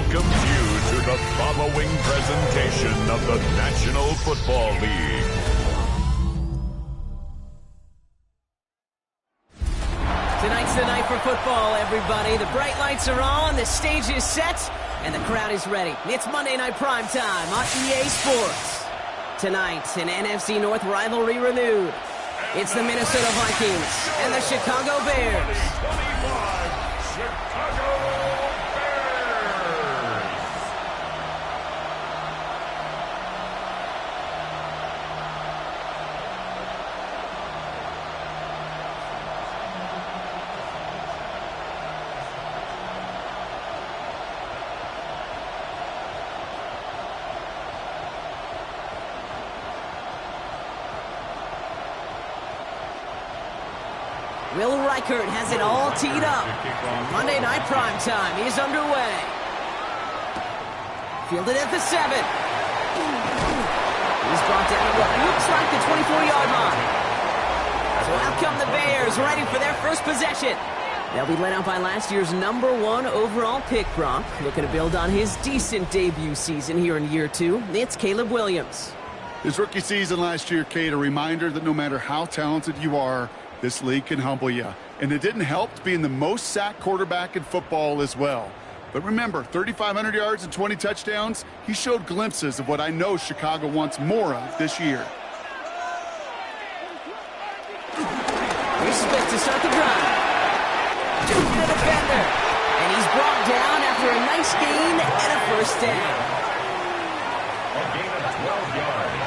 welcomes you to the following presentation of the National Football League. Tonight's the night for football, everybody. The bright lights are on, the stage is set, and the crowd is ready. It's Monday Night Prime Time on EA Sports. Tonight, an NFC North rivalry renewed. It's the Minnesota Vikings and the Chicago Bears. Will Reichert has it all teed up. Monday Night Prime Time is underway. Fielded at the 7. He's brought down at what looks like the 24-yard line. So out come the Bears, ready for their first possession. They'll be led out by last year's #1 overall pick, Brock. Looking to build on his decent debut season here in year 2. It's Caleb Williams. His rookie season last year, Kate, a reminder that no matter how talented you are, this league can humble you. And it didn't help being the most sacked quarterback in football as well. But remember, 3,500 yards and 20 touchdowns, he showed glimpses of what I know Chicago wants more of this year. Here's Smith to start the drive. Juking the defender. And he's brought down after a nice gain and a first down. A gain of 12 yards.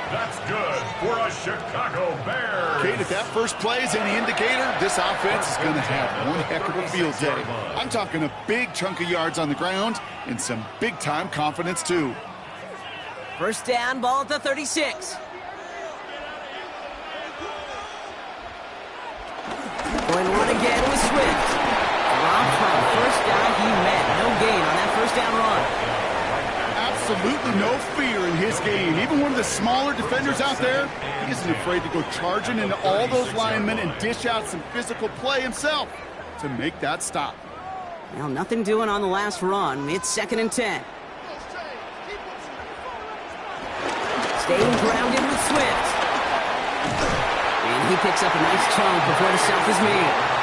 That's good for a Chicago Bears. Kate, if that first play is any indicator, this offense is going to have one heck of a field day. I'm talking a big chunk of yards on the ground and some big-time confidence, too. First down, ball at the 36. Going to run again with Swift. Dropped from the first down he met. No gain on that first down run. Absolutely no fear in his game. Even one of the smaller defenders out there, he isn't afraid to go charging into all those linemen and dish out some physical play himself to make that stop. Well, nothing doing on the last run. It's 2nd and 10. Staying grounded with Swift. And he picks up a nice chunk before the stop is made.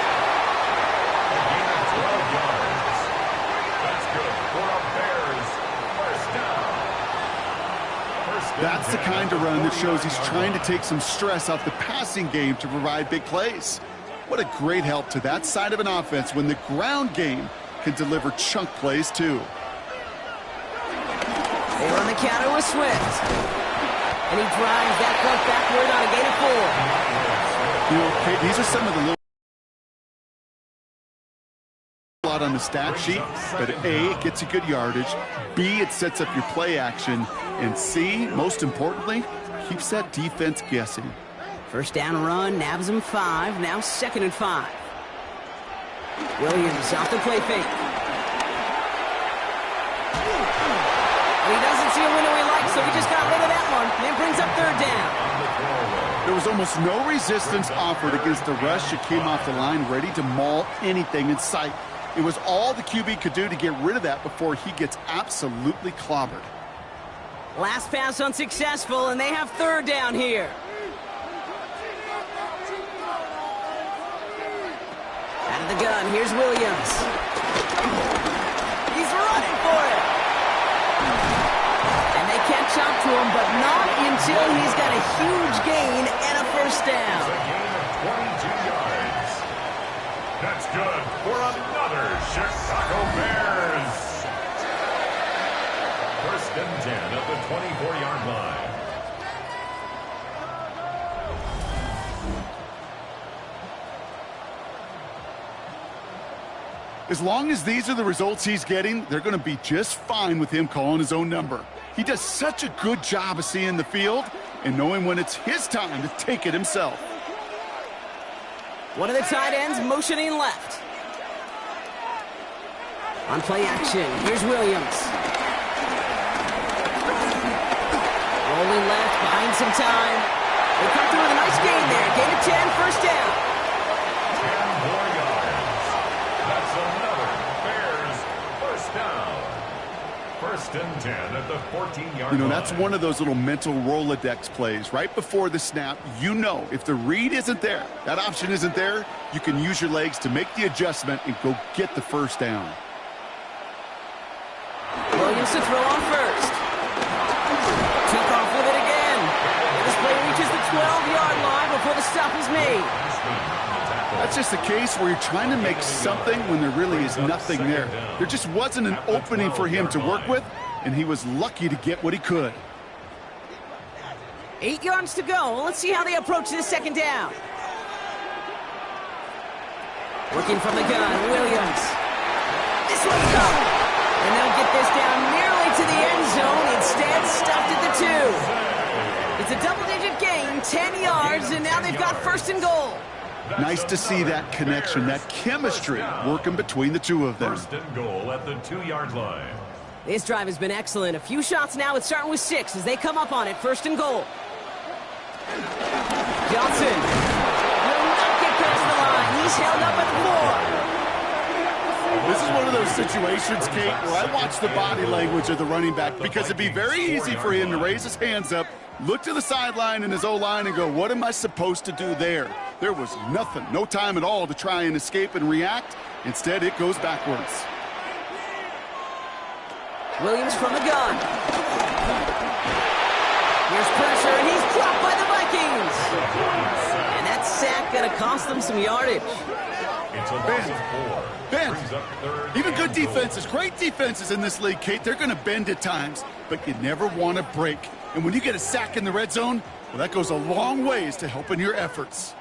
That's the kind of run that shows he's trying to take some stress off the passing game to provide big plays. What a great help to that side of an offense when the ground game can deliver chunk plays too. They run the counter with Swift. And he drives that punt backward on a gain of 4. You know, Kate, these are some of the little on the stat sheet, but A, it gets you good yardage, B, it sets up your play action, and C, most importantly, keeps that defense guessing. First down run, nabs him 5, now 2nd and 5. Williams off the play fake. He doesn't see a window he likes, so he just got rid of that one, and it brings up 3rd down. There was almost no resistance offered against the rush that came off the line ready to maul anything in sight. It was all the QB could do to get rid of that before he gets absolutely clobbered. Last pass unsuccessful, and they have 3rd down here. Out of the gun, here's Williams. He's running for it. And they catch up to him, but not until he's got a huge gain and a first down. A gain of 22 yards. That's good for another Chicago Bears. 1st and 10 at the 24-yard line. As long as these are the results he's getting, they're going to be just fine with him calling his own number. He does such a good job of seeing the field and knowing when it's his time to take it himself. One of the tight ends motioning left. On play action, here's Williams. Rolling left, buying some time. They come through with a nice gain there. Gain of 10, first down. 10 more yards. That's another Bears first down. It's one of those little mental Rolodex plays. Right before the snap, you know if the read isn't there, that option isn't there, you can use your legs to make the adjustment and go get the first down. Williams to throw on first. Took off with it again. This play reaches the 12-yard line before the stop is made. That's just a case where you're trying to make something when there really is nothing there. There just wasn't an opening for him to work with, and he was lucky to get what he could. 8 yards to go. Let's see how they approach this second down. Working from the gun, Williams. This one's up. And they'll get this down nearly to the end zone. Instead, stuffed at the 2. It's a double-digit gain, 10 yards, and now they've got first and goal. Nice to see that connection, that chemistry working between the two of them. First and goal at the 2-yard line. This drive has been excellent. A few shots now. It's starting with 6 as they come up on it. First and goal. Johnson will not get past the line. He's held up at the 4. This is one of those situations, Kate, where I watch the body language of the running back because it'd be very easy for him to raise his hands up, look to the sideline in his O-line and go, what am I supposed to do there? There was nothing, no time at all to try and escape and react. Instead, it goes backwards. Williams from the gun. Here's pressure, and he's dropped by the Vikings. And that sack going to cost them some yardage. It's a loss of 4. Bend. Even good defenses, great defenses in this league, Kate, they're going to bend at times, but you never want to break. And when you get a sack in the red zone, well, that goes a long ways to helping your efforts.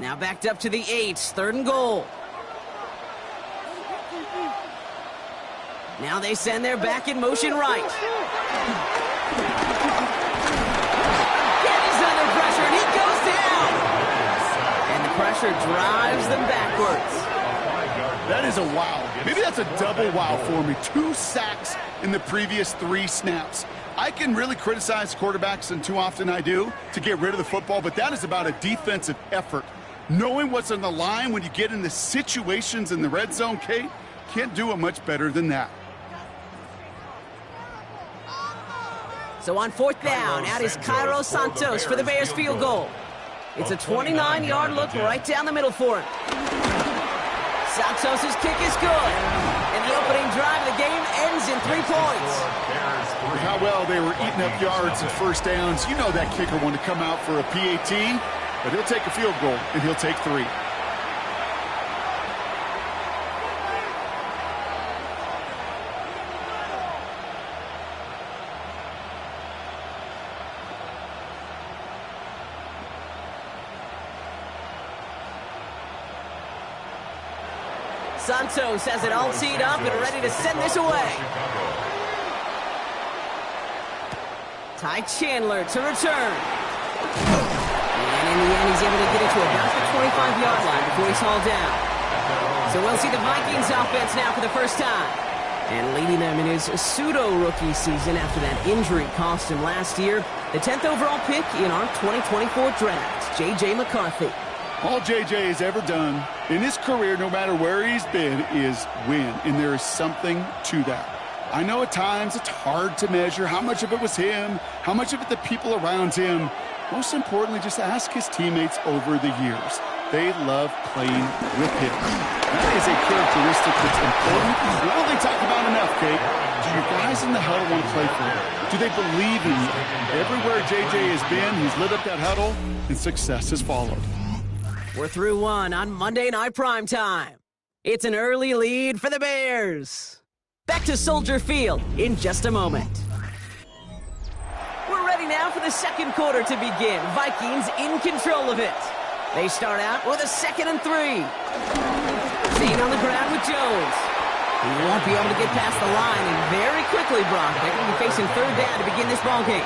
Now backed up to the 8, third and goal. Now they send their back in motion right. He's under pressure, and he goes down. And the pressure drives them backwards. That is a wow. Maybe that's a double wow for me. 2 sacks in the previous 3 snaps. I can really criticize quarterbacks, and too often I do, to get rid of the football, but that is about a defensive effort. Knowing what's on the line when you get into situations in the red zone, Kate, can't do it much better than that. So on 4th down, out is Cairo Santos for the Bears field goal. It's a 29-yard look right down the middle for him. Santos' kick is good. And the opening drive of the game ends in 3 points. With how well they were eating up yards and first downs, you know that kicker wanted to come out for a PAT, but he'll take a field goal, and he'll take 3. Santos has it all teed up and ready to send this away. Ty Chandler to return. And in the end, he's able to get it to about the 25-yard line before he's hauled down. So we'll see the Vikings offense now for the first time. And leading them in his pseudo-rookie season after that injury cost him last year, the 10th overall pick in our 2024 draft, J.J. McCarthy. All J.J. has ever done in his career, no matter where he's been, is win. And there is something to that. I know at times it's hard to measure how much of it was him, how much of it the people around him. Most importantly, just ask his teammates over the years. They love playing with him. That is a characteristic that's important. Not only talk about enough, Kate. Do your guys in the huddle want to play for him? Do they believe in you? Everywhere J.J. has been, he's lit up that huddle, and success has followed. We're through 1 on Monday Night Primetime. It's an early lead for the Bears. Back to Soldier Field in just a moment. We're ready now for the second quarter to begin. Vikings in control of it. They start out with a 2nd and 3. Zane on the ground with Jones. He won't be able to get past the line, and very quickly, Brock, they're going to be facing 3rd down to begin this ballgame.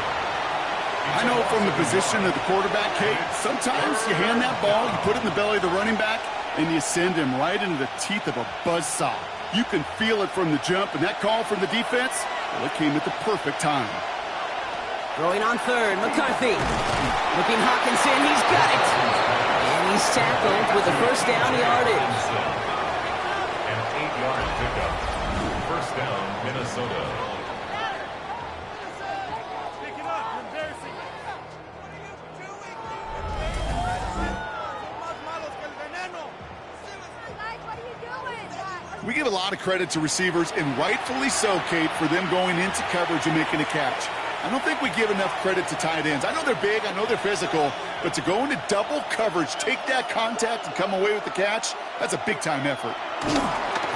I know from the position of the quarterback, Kate, sometimes you hand that ball, you put it in the belly of the running back, and you send him right into the teeth of a buzzsaw. You can feel it from the jump, and that call from the defense, well, it came at the perfect time. Throwing on 3rd, McCarthy. Looking Hawkinson, he's got it. And he's tackled with the first down yardage. Minnesota. We give a lot of credit to receivers, and rightfully so, Kate, for them going into coverage and making a catch. I don't think we give enough credit to tight ends. I know they're big, I know they're physical, but to go into double coverage, take that contact, and come away with the catch, that's a big-time effort.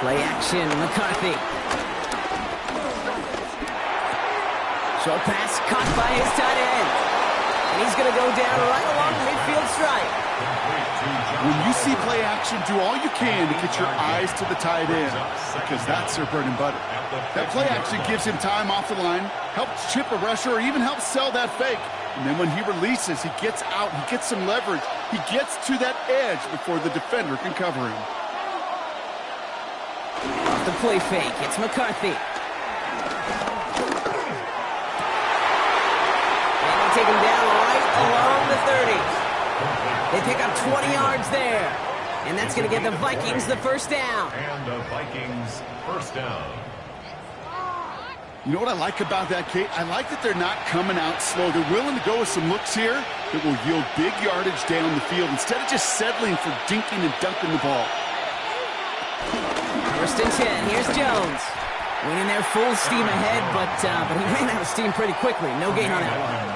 Play action, McCarthy. Short pass caught by his tight end. And he's going to go down right along the midfield stripe. When you see play action, do all you can to get your eyes to the tight end, because that's their bread and butter. That play action gives him time off the line, helps chip a rusher, or even helps sell that fake. And then when he releases, he gets out, he gets some leverage. He gets to that edge before the defender can cover him. Off the play fake, it's McCarthy. And they take him down right along the 30. They pick up 20 yards there. And that's going to get the Vikings the first down. And the Vikings first down. You know what I like about that, Kate? I like that they're not coming out slow. They're willing to go with some looks here that will yield big yardage down the field instead of just settling for dinking and dunking the ball. First and 10. Here's Jones. Winning there full steam ahead, but he ran out of steam pretty quickly. No gain on that one.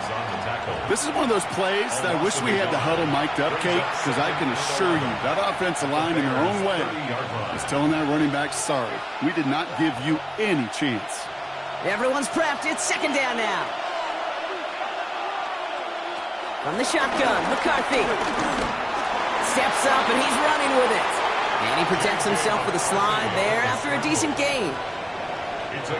This is one of those plays that I wish we had the huddle mic'd up, Kate, because I can assure you that offensive line in their own way is telling that running back, sorry, we did not give you any chance. Everyone's prepped. It's second down now. From the shotgun, McCarthy steps up, and he's running with it. And he protects himself with a slide there after a decent gain.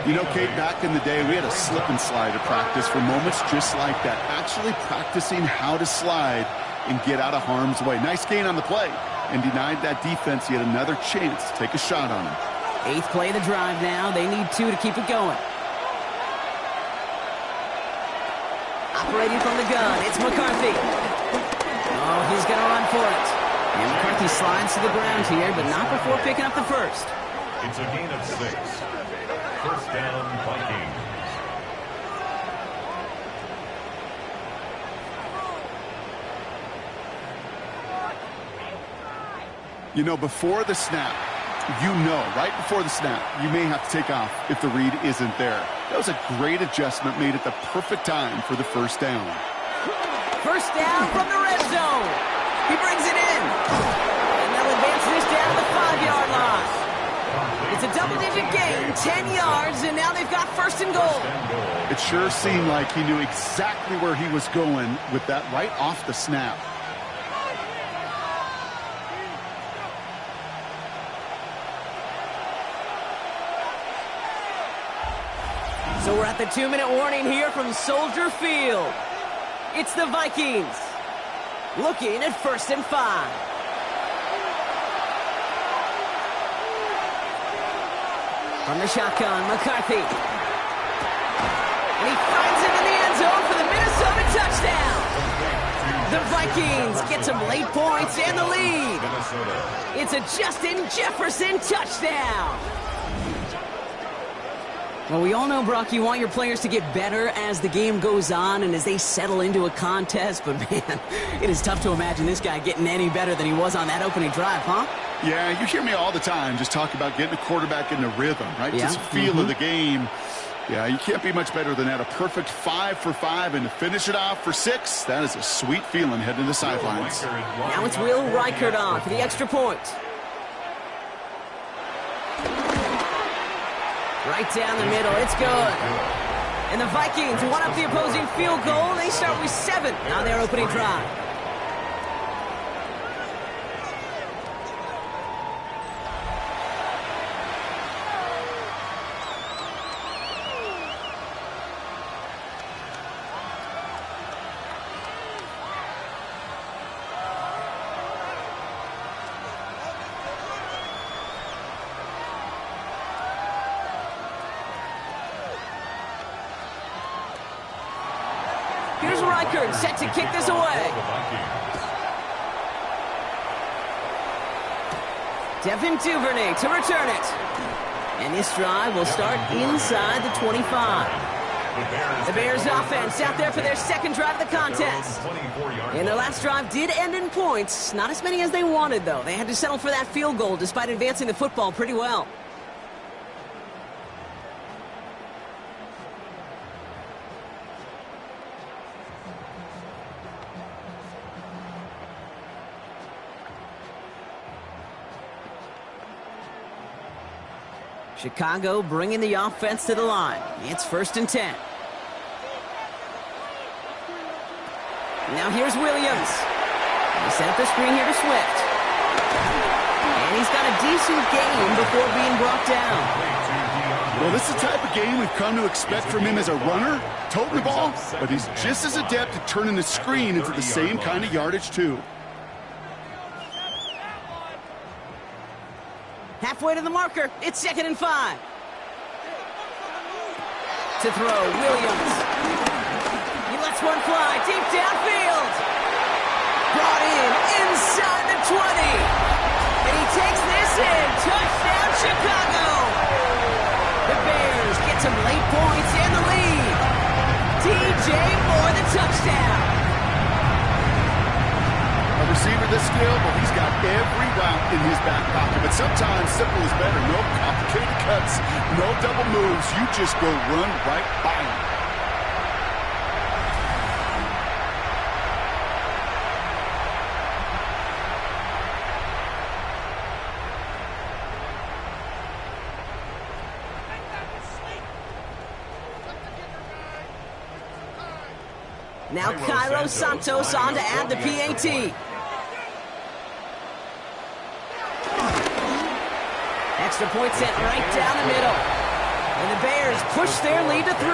You know, Kate, back in the day, we had a slip and slide at practice for moments just like that. Actually practicing how to slide and get out of harm's way. Nice gain on the play, and denied that defense yet another chance to take a shot on him. 8th play of the drive now. They need 2 to keep it going. Operating from the gun, it's McCarthy. Oh, he's going to run for it. And McCarthy slides to the ground here, but not before picking up the first. It's a gain of 6. First down, Vikings. You know, before the snap, right before the snap, you may have to take off if the read isn't there. That was a great adjustment made at the perfect time for the first down. First down from the red zone. He brings it in. And they'll advance this down to the 5-yard line. It's a double-digit gain, 10 yards, and now they've got first and goal. It sure seemed like he knew exactly where he was going with that right off the snap. So we're at the 2-minute warning here from Soldier Field. It's the Vikings looking at first and 5. From the shotgun, McCarthy. And he finds him in the end zone for the Minnesota touchdown. The Vikings get some late points and the lead. It's a Justin Jefferson touchdown. Well, we all know, Brock, you want your players to get better as the game goes on and as they settle into a contest. But, man, it is tough to imagine this guy getting any better than he was on that opening drive, huh? Yeah, you hear me all the time just talk about getting a quarterback in the rhythm, right? Yeah. Just feel of the game. Yeah, you can't be much better than that. A perfect 5 for 5, and to finish it off for 6, that is a sweet feeling heading to the sidelines. Now it's Will Reichert on for the extra point. Right down the middle, it's good. And the Vikings one up the opposing field goal. They start with 7 on their opening drive. Here's Reichert set to kick this away. Devin Duvernay to return it. And this drive will start inside the 25. The Bears offense out there for their second drive of the contest. And their last drive did end in points. Not as many as they wanted, though. They had to settle for that field goal despite advancing the football pretty well. Chicago bringing the offense to the line. It's 1st and 10. Now here's Williams. He set up the screen here to Swift. And he's got a decent game before being brought down. Well, this is the type of game we've come to expect from him as a runner, toting the ball, but he's just as adept at turning the screen into the same kind of yardage, too. Halfway to the marker, it's 2nd and 5. To throw, Williams. He lets one fly deep downfield. Brought in inside the 20. And he takes this in. Touchdown, Chicago. The Bears get some late points and the lead. DJ Moore, the touchdown. A receiver this skilled, well, he's got every route in his back pocket. But sometimes simple is better. No complicated cuts, no double moves. You just go run right by him. Now Cairo Santos on to add the PAT. Extra point sent right down the middle. And the Bears push their lead to 3.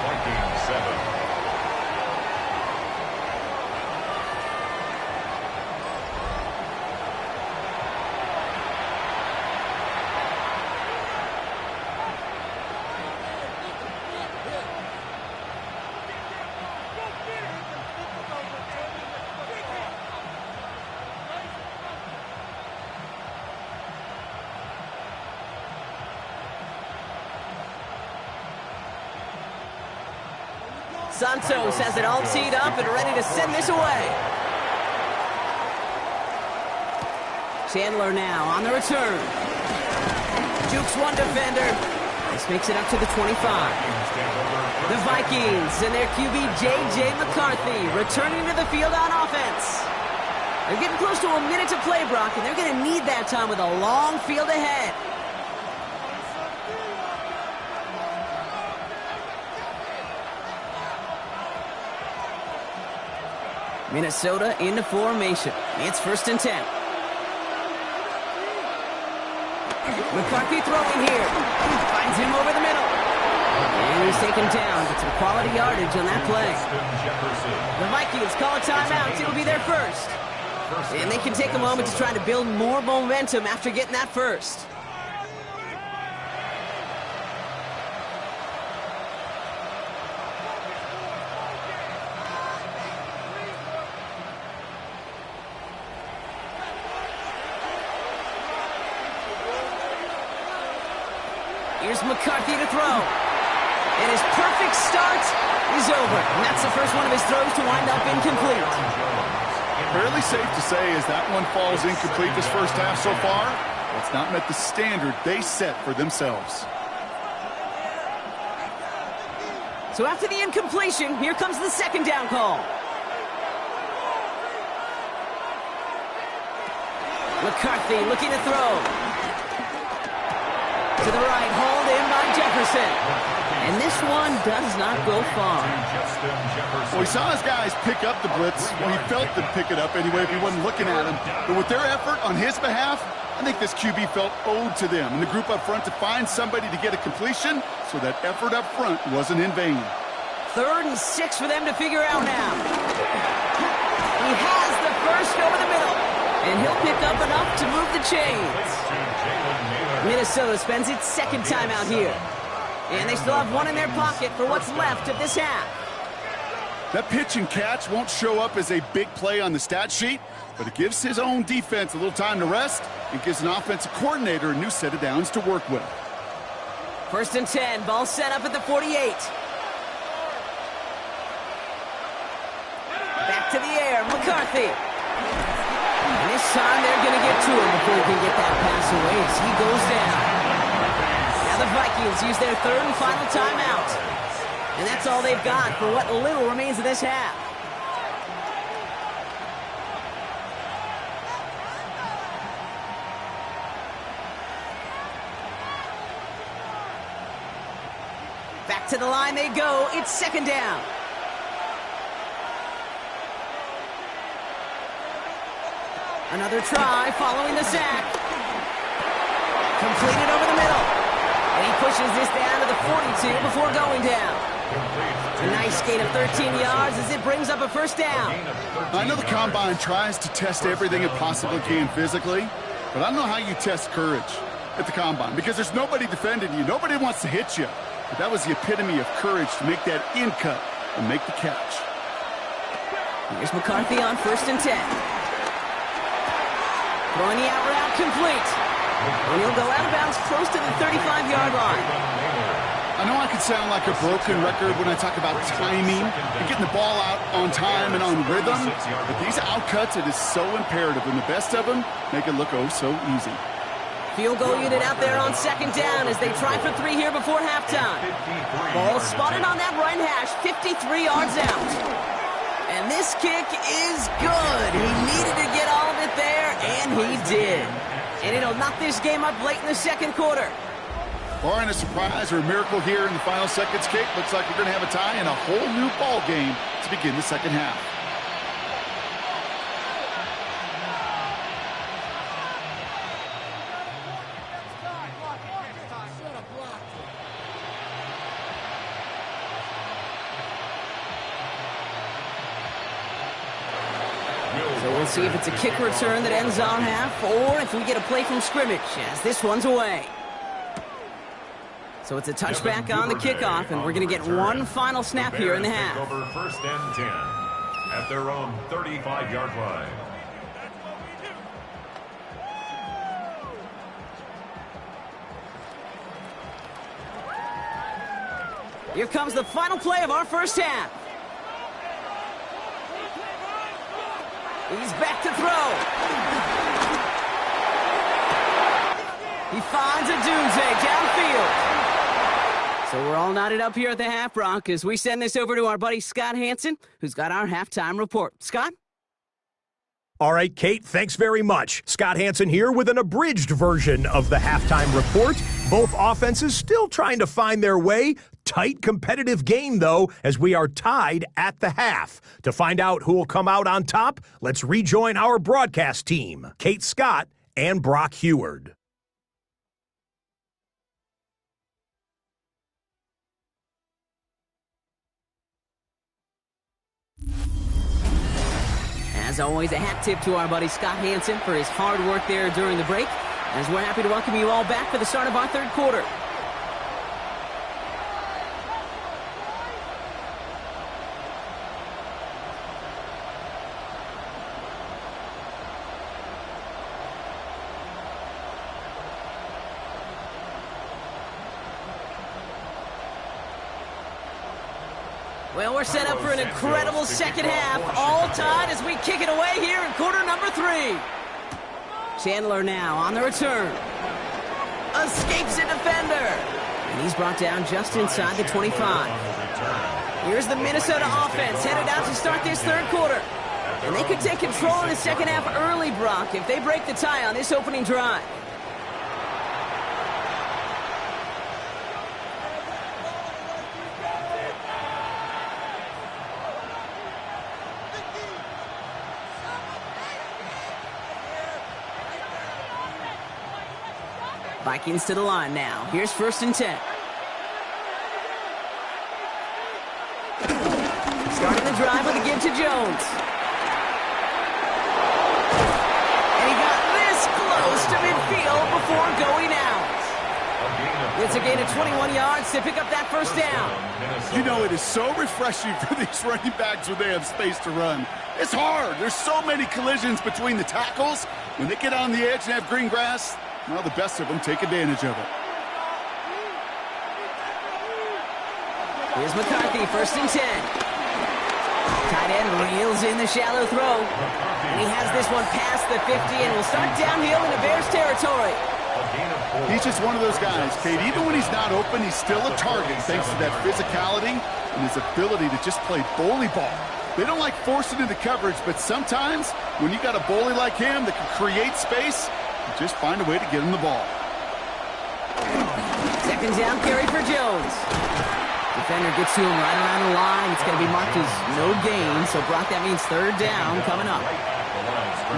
Vikings 7. Santos has it all teed up and ready to send this away. Chandler now on the return. Jukes one defender. This makes it up to the 25. The Vikings and their QB J.J. McCarthy returning to the field on offense. They're getting close to a minute to play, Brock, and they're going to need that time with a long field ahead. Minnesota into formation. It's 1st and 10. McCarthy throwing here. Finds him over the middle. And he's taken down. Get some quality yardage on that play. The Vikings call a timeout. It'll be their first. And they can take a moment to try to build more momentum after getting that first. Here's McCarthy to throw. And his perfect start is over. And that's the first one of his throws to wind up incomplete. Fairly safe to say as that one falls incomplete this first half so far, it's not met the standard they set for themselves. So after the incompletion, here comes the second down call. McCarthy looking to throw. To the right, hauled in by Jefferson. And this one does not go far. Well, he saw his guys pick up the blitz. Well, he felt them pick it up anyway if he wasn't looking at him. But with their effort on his behalf, I think this QB felt owed to them and the group up front to find somebody to get a completion, so that effort up front wasn't in vain. 3rd and 6 for them to figure out now. He has the first over the middle. And he'll pick up enough to move the chains. Minnesota spends its second timeout here. And they still have one in their pocket for what's left of this half. That pitch and catch won't show up as a big play on the stat sheet, but it gives his own defense a little time to rest and gives an offensive coordinator a new set of downs to work with. 1st and 10, ball set up at the 48. Back to the air, McCarthy. And this time they're going to get to him before he can get that pass away as he goes down. Now the Vikings use their 3rd and final timeout. And that's all they've got for what little remains of this half. Back to the line they go. It's 2nd down. Another try following the sack. Completed over the middle. And he pushes this down to the 42 before going down. A nice gain of 13 yards as it brings up a 1st down. I know the Combine tries to test everything it possibly can physically, but I don't know how you test courage at the Combine because there's nobody defending you. Nobody wants to hit you. But that was the epitome of courage to make that in cut and make the catch. Here's McCarthy on 1st and 10. Throwing the out route complete. And he'll go out of bounds close to the 35-yard line. I know I can sound like a broken record when I talk about timing and getting the ball out on time and on rhythm, but these outcuts, it is so imperative, and the best of them make it look oh so easy. Field goal unit out there on 2nd down as they try for 3 here before halftime. Ball spotted on that right hash, 53 yards out. And this kick is good. He needed to get all of it there, and he did. And it'll knock this game up late in the 2nd quarter. Barring a surprise or a miracle here in the final seconds, Kate, looks like we're going to have a tie and a whole new ball game to begin the 2nd half. So we'll see if it's a kick return that ends our half or if we get a play from scrimmage as this one's away. So it's a touchback on the kickoff, and we're going to get one final snap here in the half. Over 1st and 10 at their own 35-yard line. Here comes the final play of our 1st half. He's back to throw. He finds a doomsday downfield. So we're all knotted up here at the half, Brock, as we send this over to our buddy Scott Hansen, who's got our halftime report. Scott? All right, Kate, thanks very much. Scott Hansen here with an abridged version of the halftime report. Both offenses still trying to find their way. Tight, competitive game, though, as we are tied at the half. To find out who will come out on top, let's rejoin our broadcast team, Kate Scott and Brock Heward. As always, a hat tip to our buddy Scott Hansen for his hard work there during the break, as we're happy to welcome you all back for the start of our 3rd quarter. Well, we're set up for an incredible 2nd half, all tied as we kick it away here in quarter number 3. Chandler now on the return. Escapes a defender. And he's brought down just inside the 25. Here's the Minnesota offense headed out to start this 3rd quarter. And they could take control in the 2nd half early, Brock, if they break the tie on this opening drive. Vikings to the line now. Here's 1st and 10. Starting the drive with a give to Jones. And he got this close to midfield before going out. A gain of It's a gain of 21 yards to pick up that first down. You know, it is so refreshing for these running backs when they have space to run. It's hard. There's so many collisions between the tackles. When they get on the edge and have green grass, well, the best of them take advantage of it. Here's McCarthy, 1st and 10. Tight end reels in the shallow throw. And he has this one past the 50 and will start downhill into Bears territory. He's just one of those guys, Kate. Even when he's not open, he's still a target thanks to that physicality and his ability to just play bully ball. They don't like forcing into coverage, but sometimes when you got a bully like him that can create space, you just find a way to get him the ball. 2nd down carry for Jones. Defender gets to him right around the line. It's going to be marked as no gain. So, Brock, that means 3rd down coming up.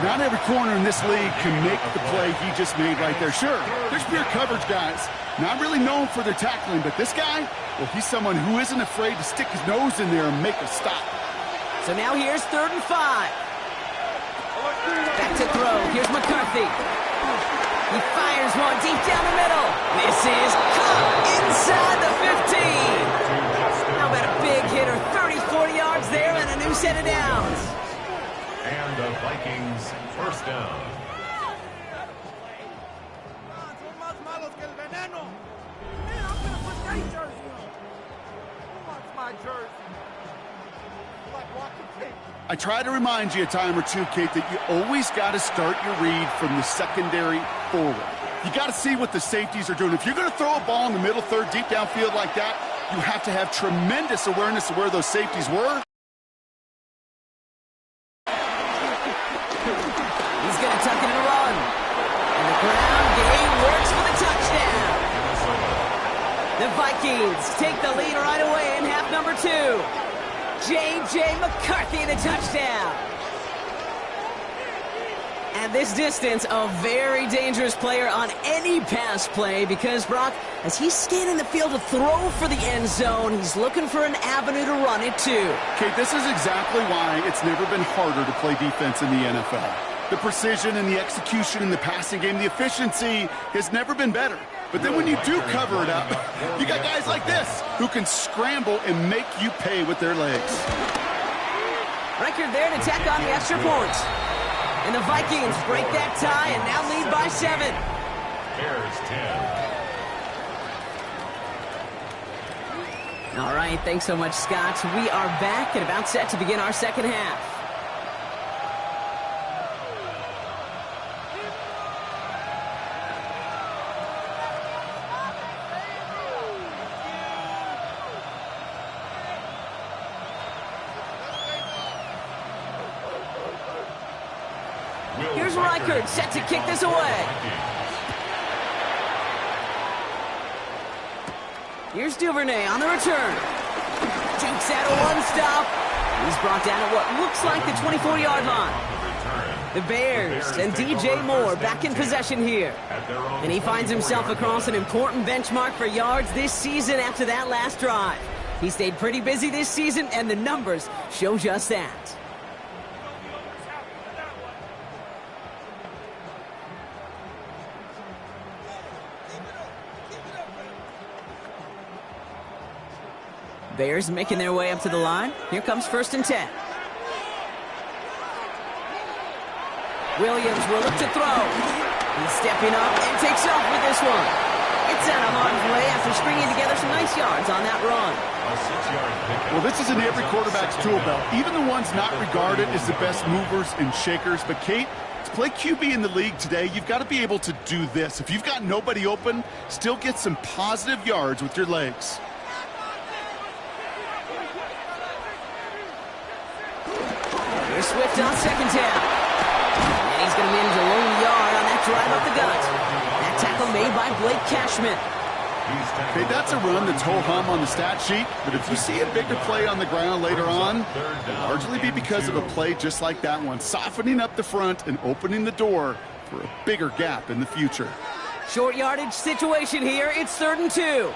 Not every corner in this league can make the play he just made right there. Sure, there's pure coverage guys. Not really known for their tackling, but this guy, well, he's someone who isn't afraid to stick his nose in there and make a stop. So now here's 3rd and 5. Back to throw. Here's McCarthy. He fires one deep down the middle. This is caught inside the 15. How about a big hitter? 30, 40 yards there and a new set of downs. And the Vikings 1st down. I try to remind you a time or two, Kate, that you always got to start your read from the secondary forward. You got to see what the safeties are doing. If you're going to throw a ball in the middle third, deep downfield like that, you have to have tremendous awareness of where those safeties were. He's going to tuck it and run. And the ground game works for the touchdown. The Vikings take the lead right away in half number 2. J.J. McCarthy, the touchdown. At this distance, a very dangerous player on any pass play because, Brock, as he's scanning the field to throw for the end zone, he's looking for an avenue to run it too. Kate, this is exactly why it's never been harder to play defense in the NFL. The precision and the execution in the passing game, the efficiency has never been better. But then when you do cover it up, you got guys like this who can scramble and make you pay with their legs. Record there to tack on the extra points. And the Vikings break that tie and now lead by 7. Bears 10. All right, thanks so much, Scott. We are back and about set to begin our second half. Here's Reichert set to kick this away. Here's Duvernay on the return. Jukes out a one-stop. He's brought down at what looks like the 24-yard line. The Bears and DJ Moore back in possession here. And he finds himself across an important benchmark for yards this season after that last drive. He stayed pretty busy this season, and the numbers show just that. Bears making their way up to the line. Here comes 1st and 10. Williams will look to throw. He's stepping up and takes off with this one. It's out of harm's way after stringing together some nice yards on that run. Well, this is in every quarterback's tool belt, even the ones not regarded as the best movers and shakers. But, Kate, to play QB in the league today, you've got to be able to do this. If you've got nobody open, still get some positive yards with your legs. Here's Swift on 2nd down. And he's going to manage a lone yard on that drive up the gut. That tackle made by Blake Cashman. Okay, that's a run that's ho-hum on the stat sheet, but if you see a bigger play on the ground later on, it'll largely be because of a play just like that one, softening up the front and opening the door for a bigger gap in the future. Short yardage situation here. It's 3rd and 2.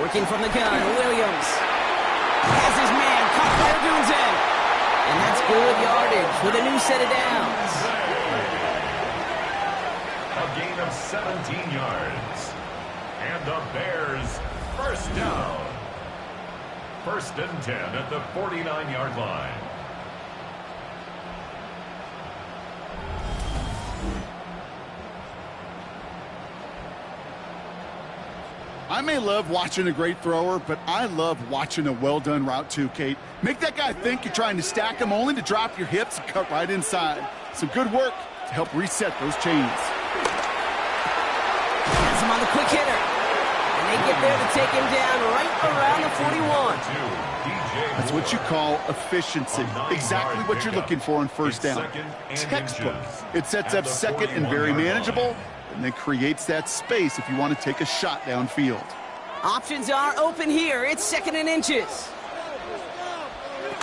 Working from the gun, Williams has his man caught by Odunze. And that's good yardage with a new set of downs. gain of 17 yards. And the Bears, first down. 1st and 10 at the 49-yard line. I may love watching a great thrower, but I love watching a well-done route too, Kate. Make that guy think you're trying to stack him only to drop your hips and cut right inside. Some good work to help reset those chains. Has him on the quick hitter. And they get there to take him down right around the 41. That's what you call efficiency. Exactly what you're looking for on first down. Textbook. It sets up second and very manageable, and then creates that space if you want to take a shot downfield. Options are open here. It's 2nd and inches.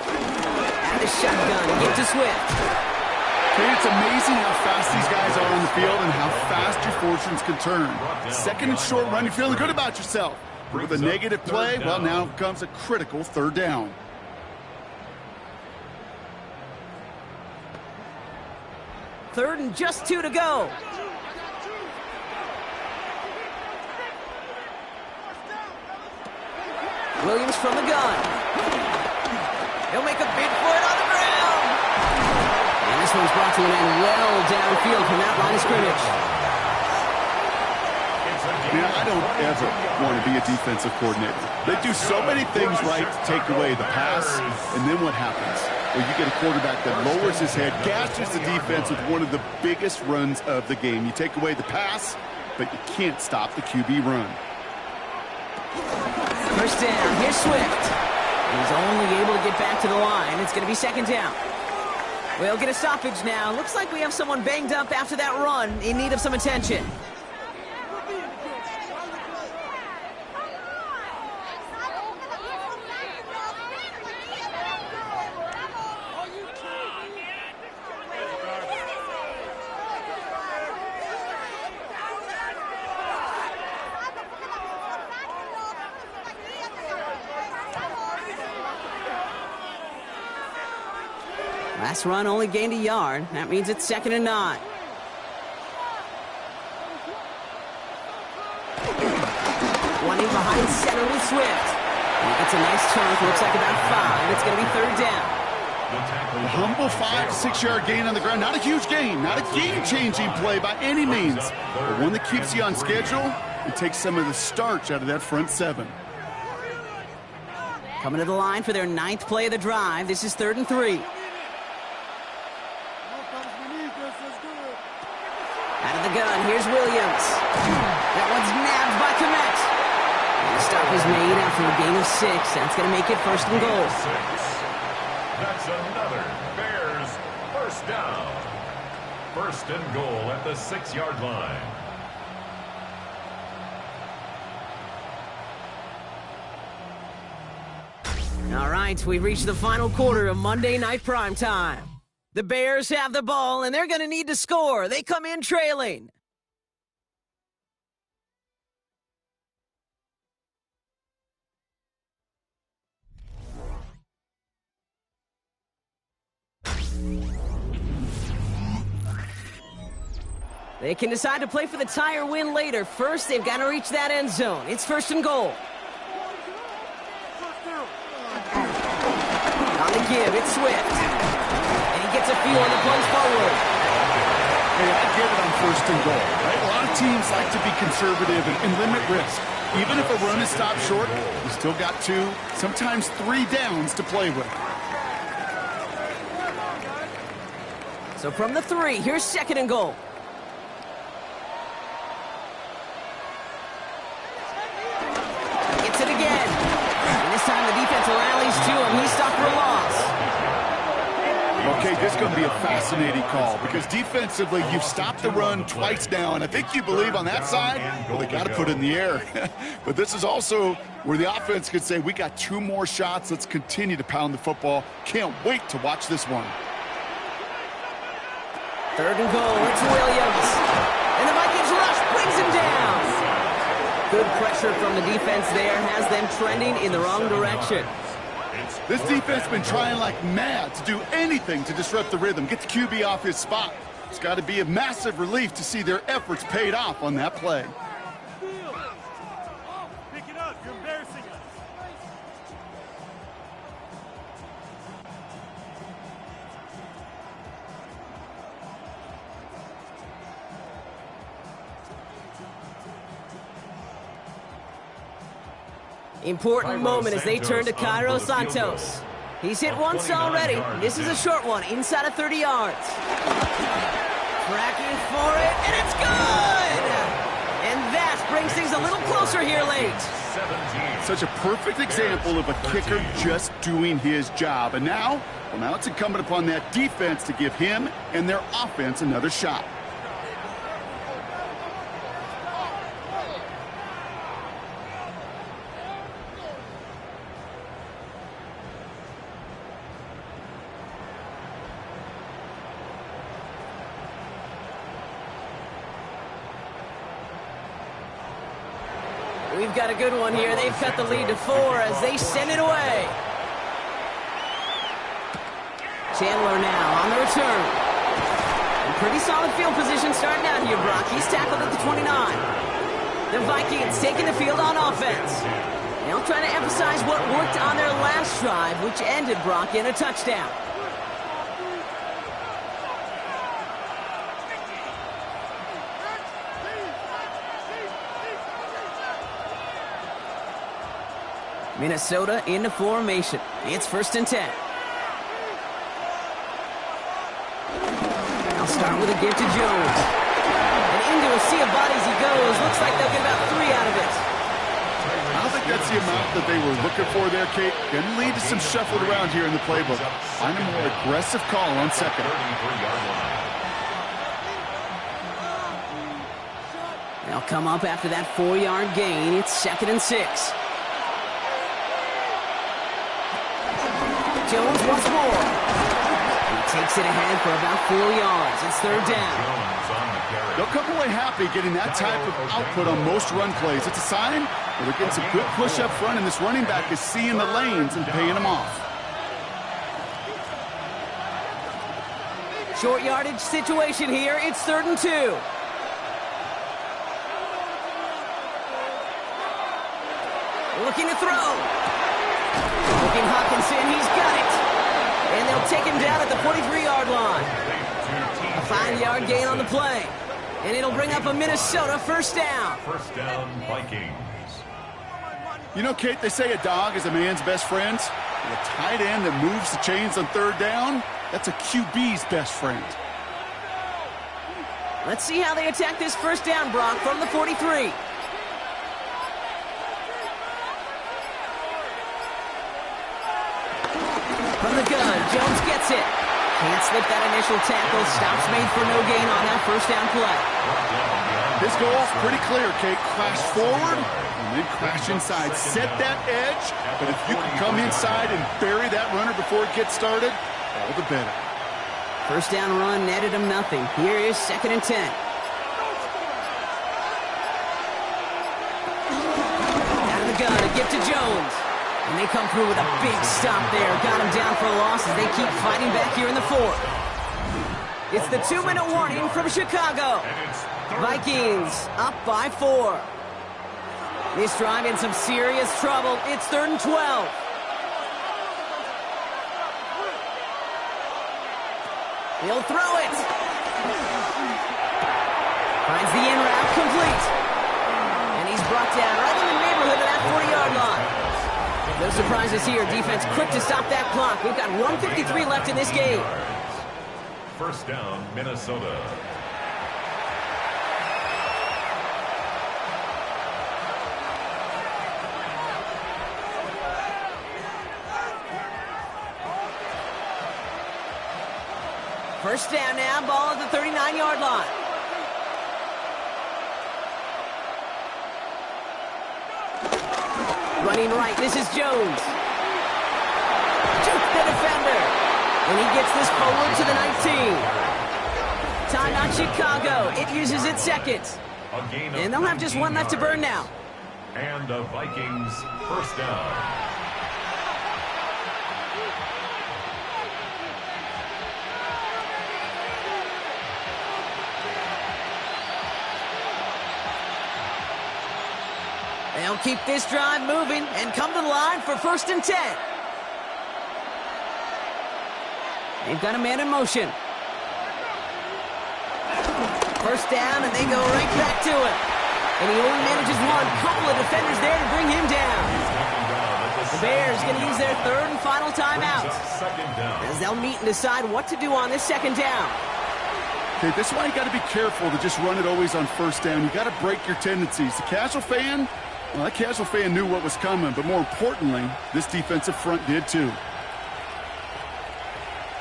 And the shotgun. Get to Swift. Okay, it's amazing how fast these guys are on the field and how fast your fortunes can turn. 2nd and short run, you're feeling good about yourself. With a negative play, well, now comes a critical 3rd down. Third and just 2 to go. Williams from the gun. He'll make a bid for it on the ground. And this one's brought to an end well downfield from that line of scrimmage. Yeah, I don't ever want to be a defensive coordinator. They do so many things right to take away the pass, and then what happens? Well, you get a quarterback that lowers his head, gashes the defense with one of the biggest runs of the game. You take away the pass, but you can't stop the QB run. First down. Here's Swift. He's only able to get back to the line. It's going to be 2nd down. We'll get a stoppage now. Looks like we have someone banged up after that run in need of some attention. Last run only gained a yard. That means it's 2nd and 9. Running behind center with Swift. And he gets a nice chunk. Looks like about 5. It's going to be 3rd down. A humble 5 to 6 yard gain on the ground. Not a huge gain. Not a game-changing play by any means. But one that keeps you on schedule and takes some of the starch out of that front 7. Coming to the line for their 9th play of the drive. This is 3rd and 3. Out of the gun, here's Williams. That one's nabbed by Komet. And the stop is made after a gain of 6. That's going to make it 1st and goal. That's another Bears first down. 1st and goal at the 6-yard line. All right, we've reached the final quarter of Monday Night Primetime. The Bears have the ball, and they're going to need to score. They come in trailing. They can decide to play for the tie or win later. First, they've got to reach that end zone. It's 1st and goal. On the give, it's Swift. Gets a feel on the plunge forward. Hey, I get it on 1st and goal, right? A lot of teams like to be conservative and limit risk. Even if a run is stopped short, you still got 2, sometimes 3 downs to play with. So from the 3, here's 2nd and goal. Gets it again. And this time the defense rallies to him. He's stopped for a loss. Okay, this is going to be a fascinating call because defensively, you've stopped the run twice now, and I think you believe on that side, well, they got to put it in the air. But this is also where the offense could say, we got 2 more shots. Let's continue to pound the football. Can't wait to watch this one. 3rd and goal. It's Williams. And the Vikings rush brings him down. Good pressure from the defense there has them trending in the wrong direction. This defense has been trying like mad to do anything to disrupt the rhythm, get the QB off his spot. It's got to be a massive relief to see their efforts paid off on that play. Pick it up. You're embarrassing us. Important moment as they turn to Cairo Santos. He's hit once already. This is a short one, inside of 30 yards. Tracking for it, and it's good! And that brings things a little closer here late. Such a perfect example of a kicker just doing his job. And now, well, now it's incumbent upon that defense to give him and their offense another shot. We've got a good one here. They've cut the lead to 4 as they send it away. Chandler now on the return. A pretty solid field position starting out here, Brock. He's tackled at the 29. The Vikings taking the field on offense. They'll try to emphasize what worked on their last drive, which ended, Brock, in a touchdown. Minnesota into formation. It's 1st and 10. I'll start with a give to Jones. And into a sea of bodies he goes. Looks like they'll get about 3 out of it. I don't think that's the amount that they were looking for there, Kate. Going to lead to some shuffled around here in the playbook. Find a more aggressive call on second. They'll come up after that 4-yard gain. It's 2nd and 6. Jones once more. He takes it ahead for about 4 yards. It's 3rd down. They'll come away happy getting that type of output on most run plays. It's a sign that they're getting some good push up front, and this running back is seeing the lanes and paying them off. Short yardage situation here. It's 3rd and 2. Looking to throw. Looking Hawkinson, he's got it. And they'll take him down at the 43-yard line. A 5-yard gain on the play. And it'll bring up a Minnesota 1st down. 1st down, Vikings. You know, Kate, they say a dog is a man's best friend. A tight end that moves the chains on 3rd down, that's a QB's best friend. Let's see how they attack this 1st down, Brock, from the 43. From the gun, Jones gets it. Can't slip that initial tackle. Stops made for no gain on that 1st down play. This goal's pretty clear, Kate. Crash forward and then crash inside. Set that edge, but if you can come inside and bury that runner before it gets started, all the better. 1st down run netted him nothing. Here is 2nd and 10. Out of the gun, a gift to Jones. And they come through with a big stop there. Got him down for a loss as they keep fighting back here in the 4th. It's the 2-minute warning from Chicago. Vikings up by 4. This drive in some serious trouble. It's 3rd and 12. He'll throw it. Finds the in route complete. And he's brought down right in the neighborhood of that 40-yard line. No surprises here. Defense quick to stop that clock. We've got 1:53 left in this game. 1st down, Minnesota. First down now, ball at the 39-yard line. Running right, this is Jones. Juke the defender. And he gets this forward to the 19. Timeout Chicago. It uses its 2nd. And they'll have just 1 left to burn now. And the Vikings 1st down. They'll keep this drive moving and come to the line for 1st and 10. They've got a man in motion. 1st down, and they go right back to it. And he only manages one. Couple of defenders there to bring him down. The Bears going to use their 3rd and final timeout, as they'll meet and decide what to do on this 2nd down. Okay, this is why you got to be careful to just run it always on 1st down. You got to break your tendencies. The casual fan, well, that casual fan knew what was coming, but more importantly, this defensive front did too.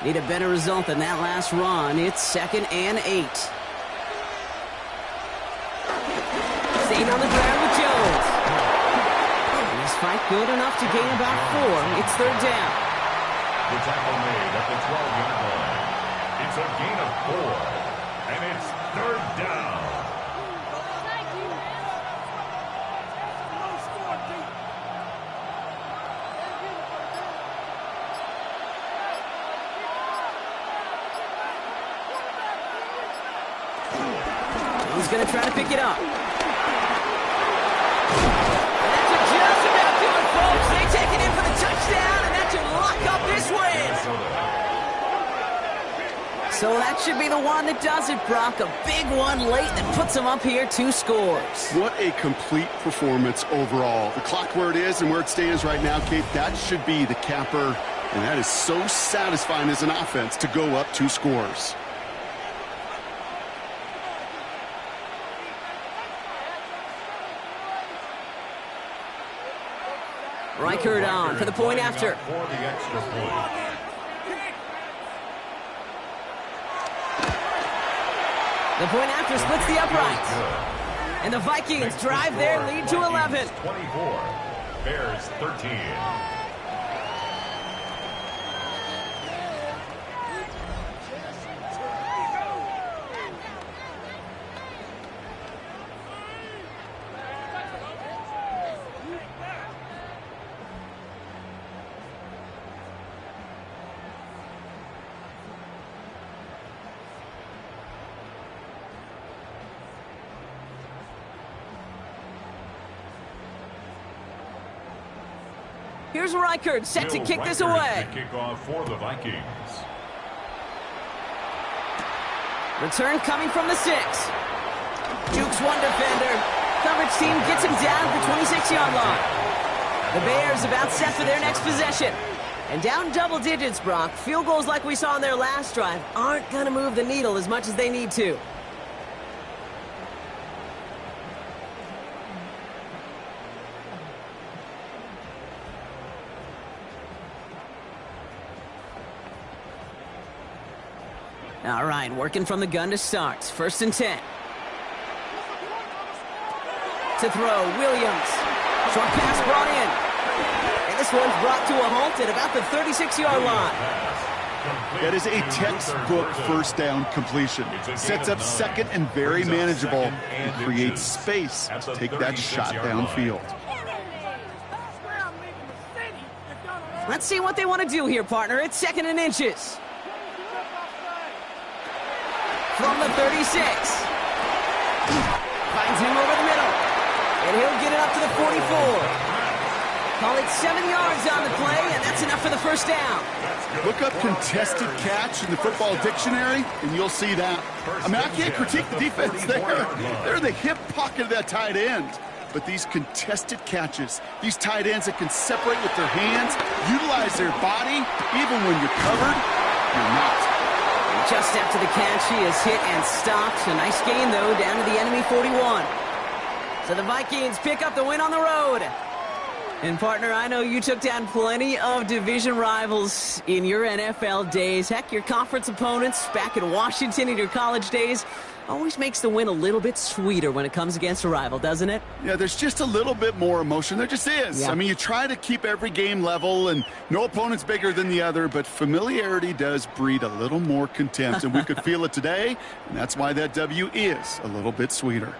Need a better result than that last run. It's 2nd and 8. Staying on the ground with Jones. And this fight good enough to gain about 4. It's 3rd down. The tackle made at the 12-yard line. It's a gain of 4, and it's 3rd down. He's going to try to pick it up. And that should just about do it, folks. They take it in for the touchdown, and that should lock up this win. So that should be the one that does it, Brock. A big one late that puts them up here 2 scores. What a complete performance overall. The clock where it is and where it stands right now, Kate, that should be the capper. And that is so satisfying as an offense to go up 2 scores. Reichert on for the point after. For the extra point. The point after splits the uprights. And the Vikings drive their lead to 11. 24, Bears 13. Here's Reichert set to kick this away. Kickoff for the Vikings. Return coming from the 6. Jukes one defender. Coverage team gets him down at the 26-yard line. The Bears about set for their next possession. And down double digits, Brock. Field goals like we saw on their last drive aren't going to move the needle as much as they need to. All right, working from the gun to start. 1st and 10. To throw, Williams. Short pass brought in. And this one's brought to a halt at about the 36-yard line. That is a textbook 1st down completion. Sets up 2nd and very manageable and creates space to take that shot downfield. Let's see what they want to do here, partner. It's 2nd and inches. From the 36. Finds him over the middle. And he'll get it up to the 44. Call it 7 yards on the play, and that's enough for the 1st down. Look up contested catch in the football dictionary, and you'll see that. I mean, I can't critique the defense there. They're in the hip pocket of that tight end. But these contested catches, these tight ends that can separate with their hands, utilize their body, even when you're covered, you're not. Just after the catch, he is hit and stopped. A nice gain, though, down to the enemy 41. So the Vikings pick up the win on the road. And, partner, I know you took down plenty of division rivals in your NFL days. Heck, your conference opponents back in Washington in your college days always makes the win a little bit sweeter when it comes against a rival, doesn't it? Yeah, there's just a little bit more emotion. There just is. Yeah. I mean, you try to keep every game level, and no opponent's bigger than the other, but familiarity does breed a little more contempt, and we could feel it today, and that's why that W is a little bit sweeter.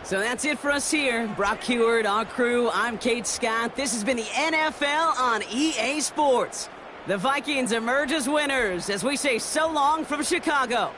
So that's it for us here. Brock Heward, our crew, I'm Kate Scott. This has been the NFL on EA Sports. The Vikings emerge as winners as we say so long from Chicago.